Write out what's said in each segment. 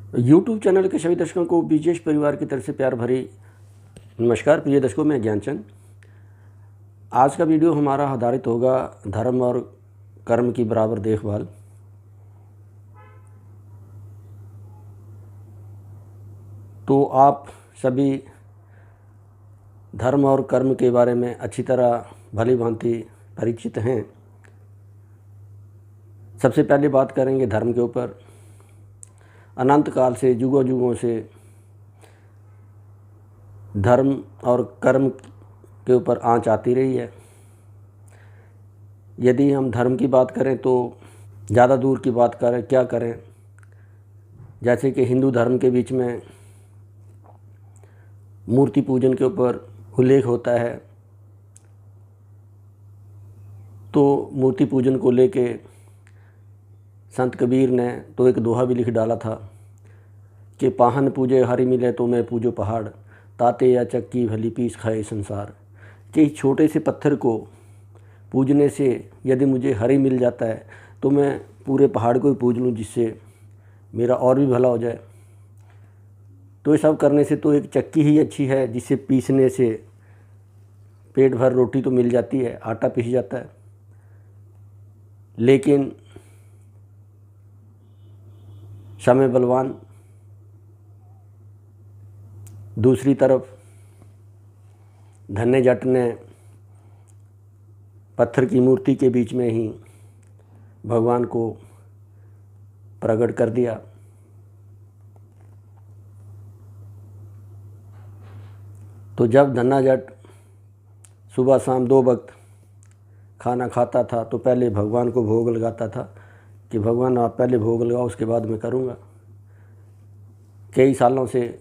YouTube channel के सभी दर्शकों को बीजेश परिवार की तरफ से प्यार भरी नमस्कार। प्रिय दर्शकों, मैं ज्ञानचंद। आज का वीडियो हमारा आधारित होगा धर्म और कर्म की बराबर देखभाल। तो आप सभी धर्म और कर्म के बारे में अच्छी तरह भली भांति परिचित हैं। सबसे पहले बात करेंगे धर्म के ऊपर। अनंत काल से, युगों युगों से धर्म और कर्म के ऊपर आंच आती रही है। यदि हम धर्म की बात करें तो ज़्यादा दूर की बात करें, क्या करें, जैसे कि हिंदू धर्म के बीच में मूर्ति पूजन के ऊपर उल्लेख होता है। तो मूर्ति पूजन को लेके संत कबीर ने तो एक दोहा भी लिख डाला था कि पाहन पूजे हरि मिले तो मैं पूजो पहाड़, ताते या चक्की भली पीस खाए संसार। कि इस छोटे से पत्थर को पूजने से यदि मुझे हरि मिल जाता है तो मैं पूरे पहाड़ को ही पूज लूँ, जिससे मेरा और भी भला हो जाए। तो ये सब करने से तो एक चक्की ही अच्छी है, जिससे पीसने से पेट भर रोटी तो मिल जाती है, आटा पीस जाता है। लेकिन समय बलवान। दूसरी तरफ धन्य जट ने पत्थर की मूर्ति के बीच में ही भगवान को प्रकट कर दिया। तो जब धन्ना जट सुबह शाम 2 वक्त खाना खाता था तो पहले भगवान को भोग लगाता था कि भगवान आप पहले भोग लगाओ, उसके बाद मैं करूँगा। कई सालों से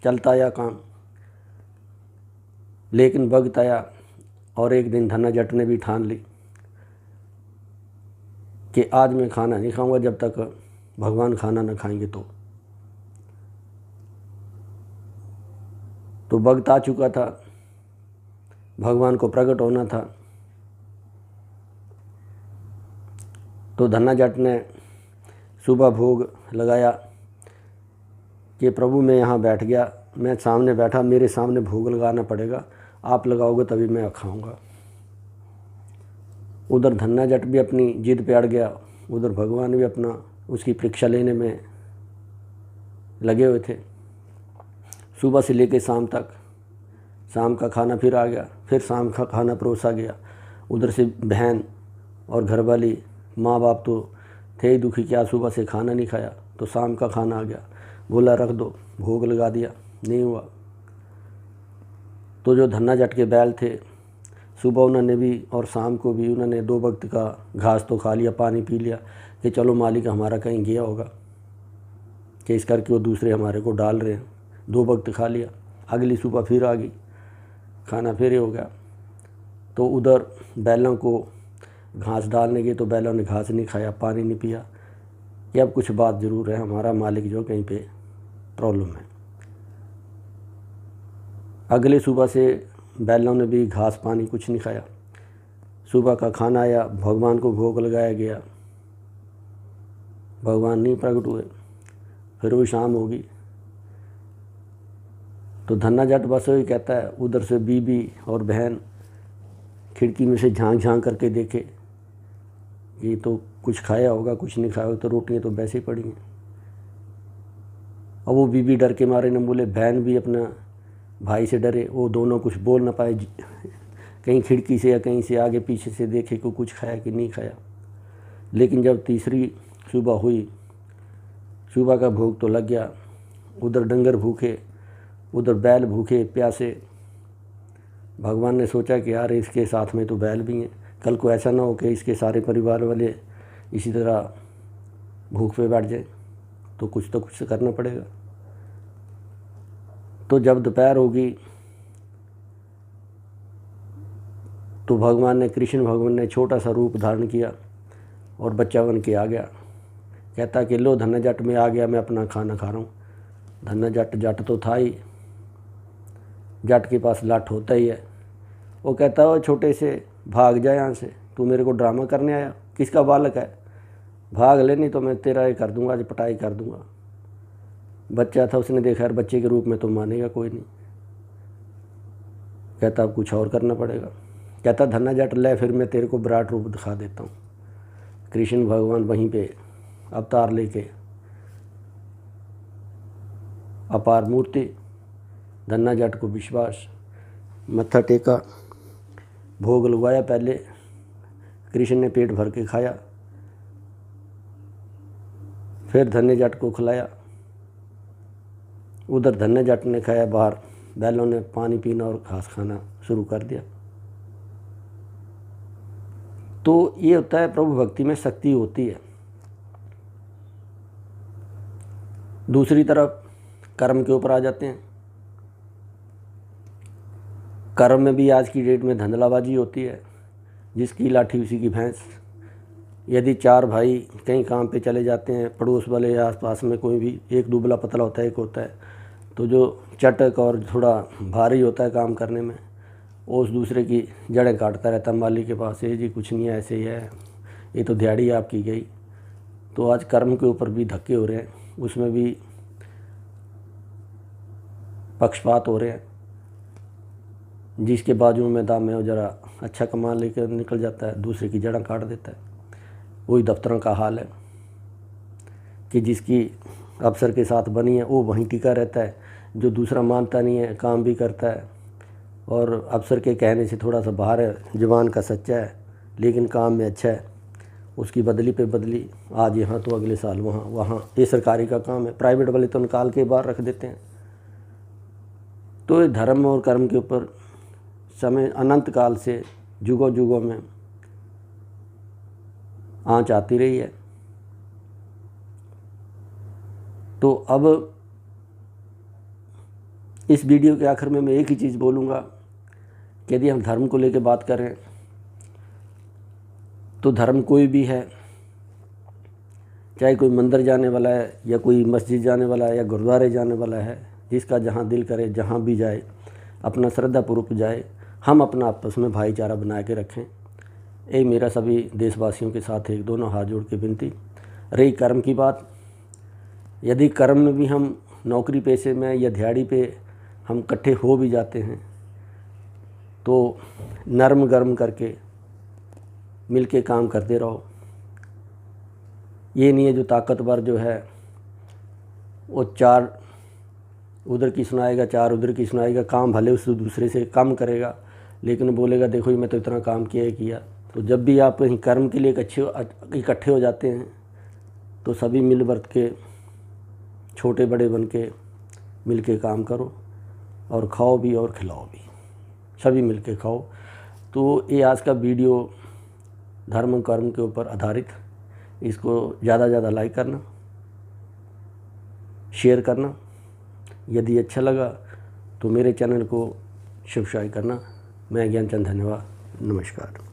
चलता आया काम, लेकिन वक्त आया और एक दिन धन्ना जट ने भी ठान ली कि आज मैं खाना नहीं खाऊंगा जब तक भगवान खाना न खाएंगे। तो वक्त आ चुका था, भगवान को प्रकट होना था। तो धन्ना जट ने सुबह भोग लगाया कि प्रभु मैं यहाँ बैठ गया, मैं सामने बैठा, मेरे सामने भोग लगाना पड़ेगा, आप लगाओगे तभी मैं खाऊंगा। उधर धन्ना जट भी अपनी जिद पे अड़ गया, उधर भगवान भी अपना उसकी परीक्षा लेने में लगे हुए थे। सुबह से लेकर शाम तक, शाम का खाना फिर आ गया, फिर शाम का खाना परोसा गया। उधर से बहन और घरवाली, माँ बाप तो थे ही दुखी, क्या सुबह से खाना नहीं खाया। तो शाम का खाना आ गया, बोला रख दो, भोग लगा दिया, नहीं हुआ। तो जो धन्ना जट के बैल थे, सुबह उन्होंने भी और शाम को भी उन्होंने 2 वक्त का घास तो खा लिया, पानी पी लिया कि चलो मालिक हमारा कहीं गया होगा, कि इस करके वो दूसरे हमारे को डाल रहे हैं। 2 वक्त खा लिया, अगली सुबह फिर आ गई, खाना फिर हो गया। तो उधर बैलों को घास डालने गए तो बैलों ने घास नहीं खाया, पानी नहीं पिया कि अब कुछ बात ज़रूर है, हमारा मालिक जो कहीं पे प्रॉब्लम है। अगले सुबह से बैलों ने भी घास पानी कुछ नहीं खाया। सुबह का खाना आया, भगवान को भोग लगाया गया, भगवान नहीं प्रकट हुए। फिर वो शाम होगी तो धन्ना जट बस वही कहता है, उधर से बीबी और बहन खिड़की में से झांक झांक करके देखे, ये तो कुछ खाया होगा, कुछ नहीं खाया होगा, तो रोटियां तो वैसे ही पड़ी हैं। और वो बीबी डर के मारे न बोले, बहन भी अपना भाई से डरे, वो दोनों कुछ बोल ना पाए, कहीं खिड़की से या कहीं से आगे पीछे से देखे को कुछ खाया कि नहीं खाया। लेकिन जब तीसरी सुबह हुई, सुबह का भोग तो लग गया, उधर डंगर भूखे, उधर बैल भूखे प्यासे। भगवान ने सोचा कि यार इसके साथ में तो बैल भी हैं, कल को ऐसा ना हो कि इसके सारे परिवार वाले इसी तरह भूख पे बैठ जाए, तो कुछ करना पड़ेगा। तो जब दोपहर होगी तो भगवान ने, कृष्ण भगवान ने छोटा सा रूप धारण किया और बच्चा बन के आ गया। कहता कि लो धन्ना जट में आ गया, मैं अपना खाना खा रहा हूँ। धन्ना जट तो था ही, जट के पास लाठ होता ही है। वो कहता है वो छोटे से भाग जाए यहाँ से, तू मेरे को ड्रामा करने आया, किसका बालक है, भाग ले नहीं तो मैं तेरा ये कर दूँगा, आज पिटाई कर दूँगा। बच्चा था, उसने देखा यार बच्चे के रूप में तो मानेगा कोई नहीं। कहता अब कुछ और करना पड़ेगा। कहता धन्ना जट ले, फिर मैं तेरे को विराट रूप दिखा देता हूँ। कृष्ण भगवान वहीं पे अवतार लेके अपार मूर्ति, धन्ना जट को विश्वास, मत्था टेका, भोग लगवाया। पहले कृष्ण ने पेट भर के खाया, फिर धन्य जट को खिलाया। उधर धन्य जट ने खाया, बाहर बैलों ने पानी पीना और घास खाना शुरू कर दिया। तो ये होता है प्रभु भक्ति में शक्ति होती है। दूसरी तरफ कर्म के ऊपर आ जाते हैं। कर्म में भी आज की डेट में धंधलाबाजी होती है, जिसकी लाठी उसी की भैंस। यदि 4 भाई कहीं काम पे चले जाते हैं, पड़ोस वाले या आसपास में कोई भी, एक दुबला पतला होता है, एक होता है, तो जो चटक और थोड़ा भारी होता है काम करने में, वो उस दूसरे की जड़ें काटता रहता है माली के पास। ये जी कुछ नहीं है, ऐसे ही है, ये तो दिहाड़ी आपकी गई। तो आज कर्म के ऊपर भी धक्के हो रहे हैं, उसमें भी पक्षपात हो रहे हैं। जिसके बाजू में दाम में वो ज़रा अच्छा कमा लेकर निकल जाता है, दूसरे की जड़ें काट देता है। वही दफ्तरों का हाल है कि जिसकी अफसर के साथ बनी है वो वहीं टिका रहता है, जो दूसरा मानता नहीं है, काम भी करता है और अफसर के कहने से थोड़ा सा बाहर है, ज़ुबान का सच्चा है लेकिन काम में अच्छा है, उसकी बदली पे बदली, आज यहाँ तो अगले साल वहाँ वहाँ। ये सरकारी का काम है, प्राइवेट वाले तो निकाल के बाहर रख देते हैं। तो ये धर्म और कर्म के ऊपर समय अनंत काल से जुगों जुगों में आँच आती रही है। तो अब इस वीडियो के आखिर में मैं एक ही चीज़ बोलूँगा कि यदि हम धर्म को लेकर बात करें तो धर्म कोई भी है, चाहे कोई मंदिर जाने वाला है या कोई मस्जिद जाने वाला है या गुरुद्वारे जाने वाला है, जिसका जहाँ दिल करे जहाँ भी जाए अपना श्रद्धापूर्वक जाए। हम अपना आपस में भाईचारा बना के रखें, यही मेरा सभी देशवासियों के साथ एक दोनों हाथ जोड़ के विनती। रही कर्म की बात, यदि कर्म में भी हम नौकरी पेशे में या दिहाड़ी पे हम इकट्ठे हो भी जाते हैं तो नरम गरम करके मिल के काम करते रहो। ये नहीं है जो ताकतवर जो है वो 4 उधर की सुनाएगा, 4 उधर की सुनाएगा, काम भले उस दूसरे से कम करेगा लेकिन बोलेगा देखो मैं तो इतना काम किया। तो जब भी आप कहीं कर्म के लिए इकट्ठे हो जाते हैं तो सभी मिल वर्त के, छोटे बड़े बन के मिल के काम करो और खाओ भी और खिलाओ भी, सभी मिल के खाओ। तो ये आज का वीडियो धर्म कर्म के ऊपर आधारित, इसको ज़्यादा से ज़्यादा लाइक करना, शेयर करना। यदि अच्छा लगा तो मेरे चैनल को सब्सक्राइब करना। मैं ज्ञानचंद, धन्यवाद, नमस्कार।